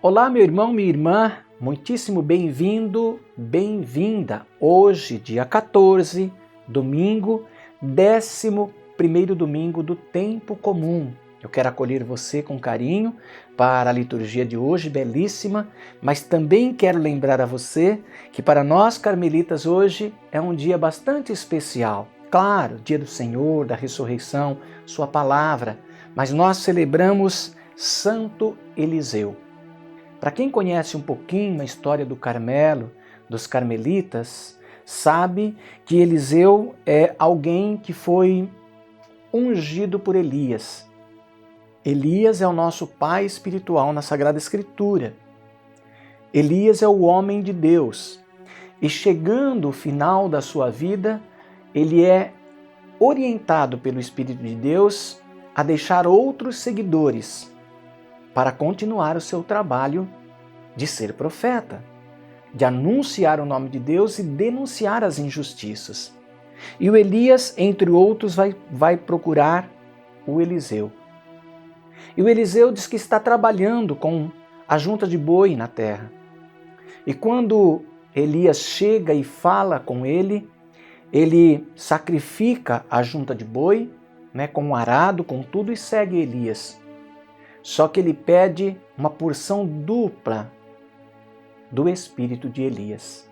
Olá, meu irmão, minha irmã, muitíssimo bem-vindo, bem-vinda. Hoje, dia 14, domingo, 11º domingo do tempo comum. Eu quero acolher você com carinho para a liturgia de hoje, belíssima, mas também quero lembrar a você que para nós carmelitas hoje é um dia bastante especial. Claro, dia do Senhor, da ressurreição, sua palavra, mas nós celebramos Santo Eliseu. Para quem conhece um pouquinho a história do Carmelo, dos carmelitas, sabe que Eliseu é alguém que foi ungido por Elias. Elias é o nosso pai espiritual na Sagrada Escritura. Elias é o homem de Deus. E chegando ao final da sua vida, ele é orientado pelo Espírito de Deus a deixar outros seguidores para continuar o seu trabalho de ser profeta, de anunciar o nome de Deus e denunciar as injustiças. E o Elias, entre outros, vai procurar o Eliseu. E o Eliseu diz que está trabalhando com a junta de boi na terra. E quando Elias chega e fala com ele sacrifica a junta de boi, com um arado, com tudo, e segue Elias. Só que ele pede uma porção dupla do espírito de Elias.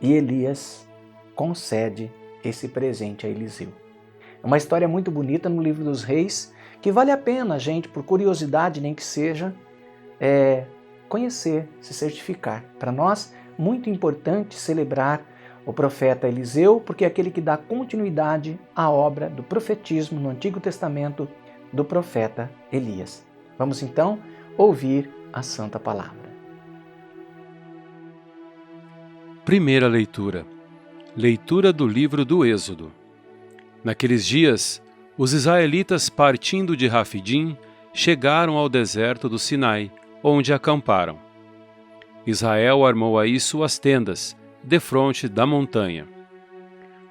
E Elias concede esse presente a Eliseu. É uma história muito bonita no livro dos Reis, que vale a pena a gente, por curiosidade nem que seja, conhecer, se certificar. Para nós, muito importante celebrar o profeta Eliseu, porque é aquele que dá continuidade à obra do profetismo no Antigo Testamento do profeta Elias. Vamos então ouvir a Santa Palavra. Primeira leitura. Leitura do livro do Êxodo. Naqueles dias, os israelitas, partindo de Rafidim, chegaram ao deserto do Sinai, onde acamparam. Israel armou aí suas tendas, defronte da montanha.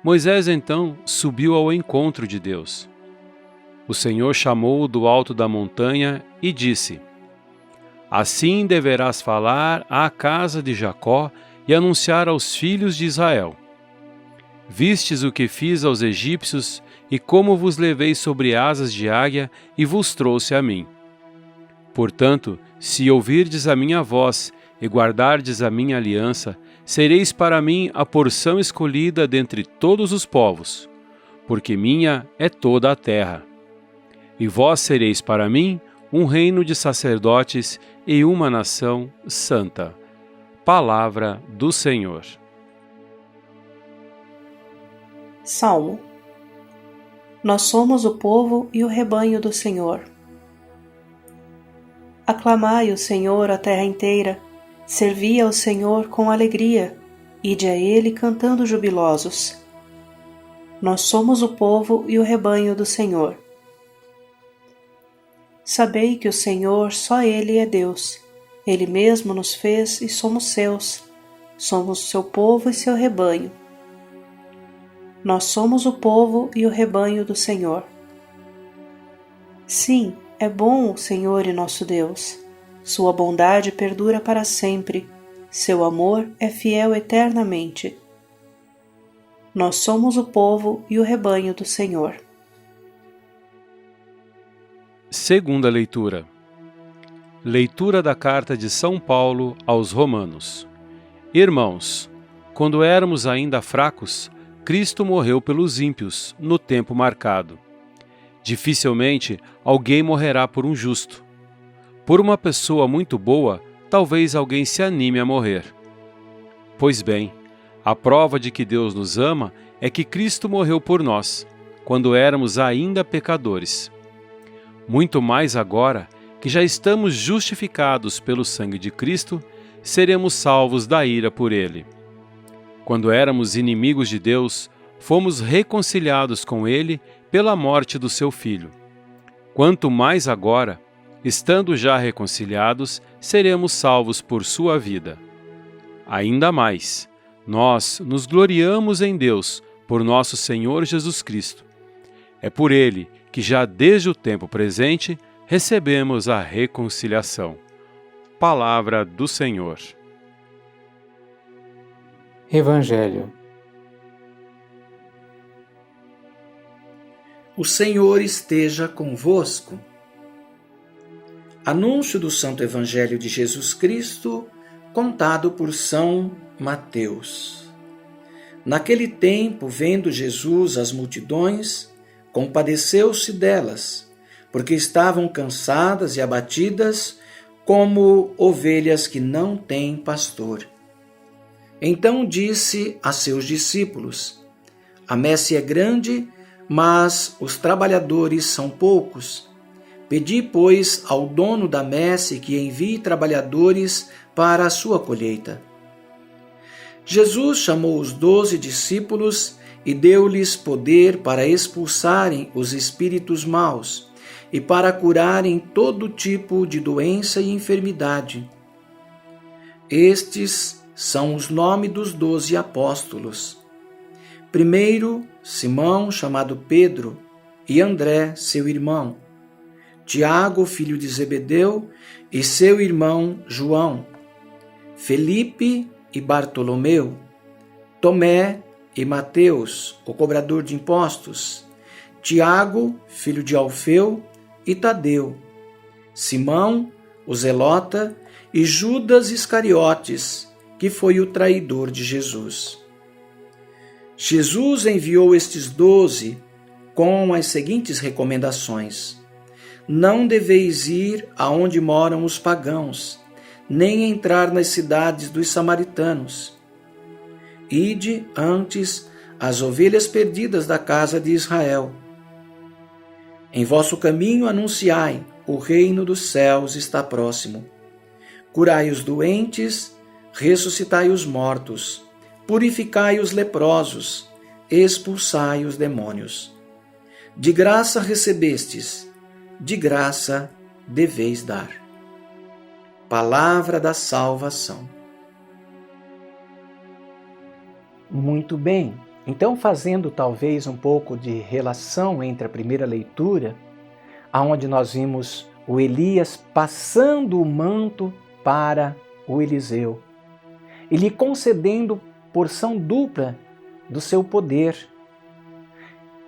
Moisés então subiu ao encontro de Deus. O Senhor chamou-o do alto da montanha e disse: Assim deverás falar à casa de Jacó e anunciar aos filhos de Israel: Vistes o que fiz aos egípcios e como vos levei sobre asas de águia e vos trouxe a mim. Portanto, se ouvirdes a minha voz e guardardes a minha aliança, sereis para mim a porção escolhida dentre todos os povos, porque minha é toda a terra. E vós sereis para mim um reino de sacerdotes e uma nação santa. Palavra do Senhor. Salmo. Nós somos o povo e o rebanho do Senhor. Aclamai o Senhor a terra inteira, servi ao Senhor com alegria, ide a Ele cantando jubilosos. Nós somos o povo e o rebanho do Senhor. Sabei que o Senhor, só Ele é Deus. Ele mesmo nos fez e somos seus. Somos seu povo e seu rebanho. Nós somos o povo e o rebanho do Senhor. Sim, é bom o Senhor e nosso Deus. Sua bondade perdura para sempre. Seu amor é fiel eternamente. Nós somos o povo e o rebanho do Senhor. Segunda leitura. Leitura da carta de São Paulo aos Romanos. Irmãos, quando éramos ainda fracos, Cristo morreu pelos ímpios no tempo marcado. Dificilmente alguém morrerá por um justo. Por uma pessoa muito boa, talvez alguém se anime a morrer. Pois bem, a prova de que Deus nos ama é que Cristo morreu por nós, quando éramos ainda pecadores. Muito mais agora, que já estamos justificados pelo sangue de Cristo, seremos salvos da ira por Ele. Quando éramos inimigos de Deus, fomos reconciliados com Ele pela morte do seu Filho. Quanto mais agora, estando já reconciliados, seremos salvos por sua vida. Ainda mais, nós nos gloriamos em Deus por nosso Senhor Jesus Cristo. É por Ele que já desde o tempo presente recebemos a reconciliação. Palavra do Senhor. Evangelho. O Senhor esteja convosco. Anúncio do Santo Evangelho de Jesus Cristo, contado por São Mateus. Naquele tempo, vendo Jesus as multidões, compadeceu-se delas, porque estavam cansadas e abatidas, como ovelhas que não têm pastor. Então disse a seus discípulos: A messe é grande, mas os trabalhadores são poucos. Pedi, pois, ao dono da messe que envie trabalhadores para a sua colheita. Jesus chamou os 12 discípulos e deu-lhes poder para expulsarem os espíritos maus e para curarem todo tipo de doença e enfermidade. Estes são os nomes dos 12 apóstolos. Primeiro, Simão, chamado Pedro, e André, seu irmão. Tiago, filho de Zebedeu, e seu irmão João. Felipe e Bartolomeu. Tomé e Mateus, o cobrador de impostos. Tiago, filho de Alfeu, e Tadeu. Simão, o zelota, e Judas Iscariotes, que foi o traidor de Jesus. Jesus enviou estes 12 com as seguintes recomendações: Não deveis ir aonde moram os pagãos, nem entrar nas cidades dos samaritanos. Ide antes as ovelhas perdidas da casa de Israel. Em vosso caminho anunciai: o reino dos céus está próximo. Curai os doentes, ressuscitai os mortos, purificai os leprosos, expulsai os demônios. De graça recebestes, de graça deveis dar. Palavra da salvação. Muito bem. Então, fazendo talvez um pouco de relação entre a primeira leitura, aonde nós vimos o Elias passando o manto para o Eliseu, e lhe concedendo porção dupla do seu poder.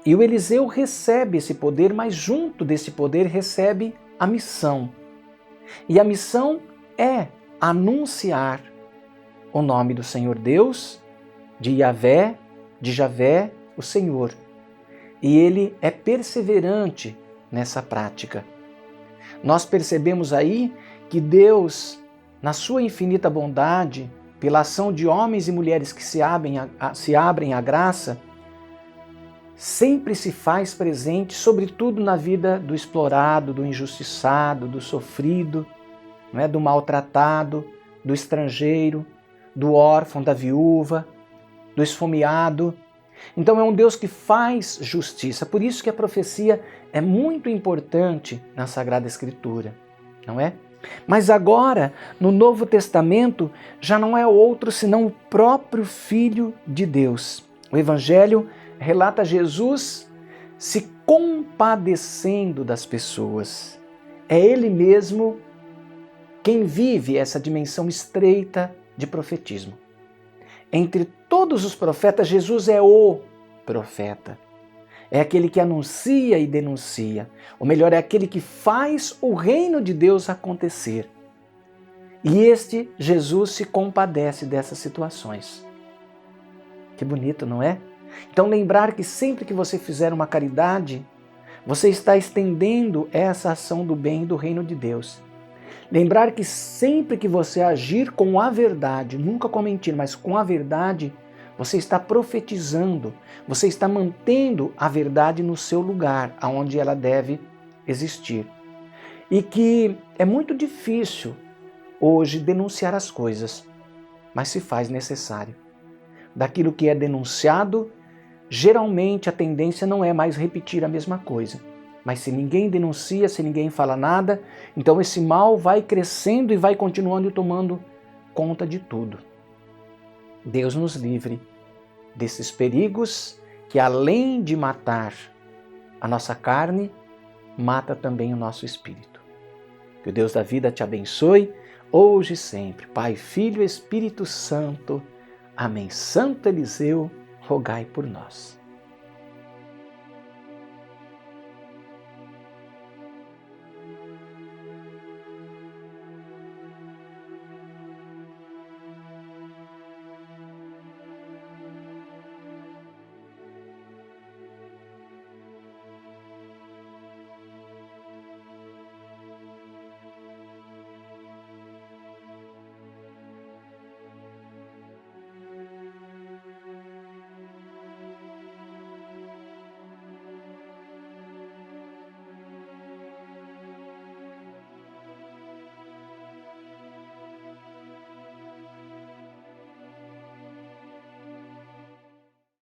E o Eliseu recebe esse poder, mas junto desse poder recebe a missão. E a missão é anunciar o nome do Senhor Deus, de Yahvé, de Javé, o Senhor. E ele é perseverante nessa prática. Nós percebemos aí que Deus, na sua infinita bondade, pela ação de homens e mulheres que se abrem à graça, sempre se faz presente, sobretudo na vida do explorado, do injustiçado, do sofrido, do maltratado, do estrangeiro, do órfão, da viúva, do esfomeado. Então é um Deus que faz justiça. Por isso que a profecia é muito importante na Sagrada Escritura, não é? Mas agora, no Novo Testamento, já não é outro senão o próprio Filho de Deus. O Evangelho relata Jesus se compadecendo das pessoas. É Ele mesmo quem vive essa dimensão estreita de profetismo. Entre todos os profetas, Jesus é o profeta. É aquele que anuncia e denuncia. Ou melhor, é aquele que faz o reino de Deus acontecer. E este Jesus se compadece dessas situações. Que bonito, não é? Então lembrar que sempre que você fizer uma caridade, você está estendendo essa ação do bem do reino de Deus. Lembrar que sempre que você agir com a verdade, nunca com mentira, mas com a verdade, você está profetizando, você está mantendo a verdade no seu lugar, aonde ela deve existir. E que é muito difícil hoje denunciar as coisas, mas se faz necessário. Daquilo que é denunciado, geralmente a tendência não é mais repetir a mesma coisa. Mas se ninguém denuncia, se ninguém fala nada, então esse mal vai crescendo e vai continuando e tomando conta de tudo. Deus nos livre desses perigos que, além de matar a nossa carne, mata também o nosso espírito. Que o Deus da vida te abençoe, hoje e sempre. Pai, Filho e Espírito Santo. Amém. Santo Eliseu, rogai por nós.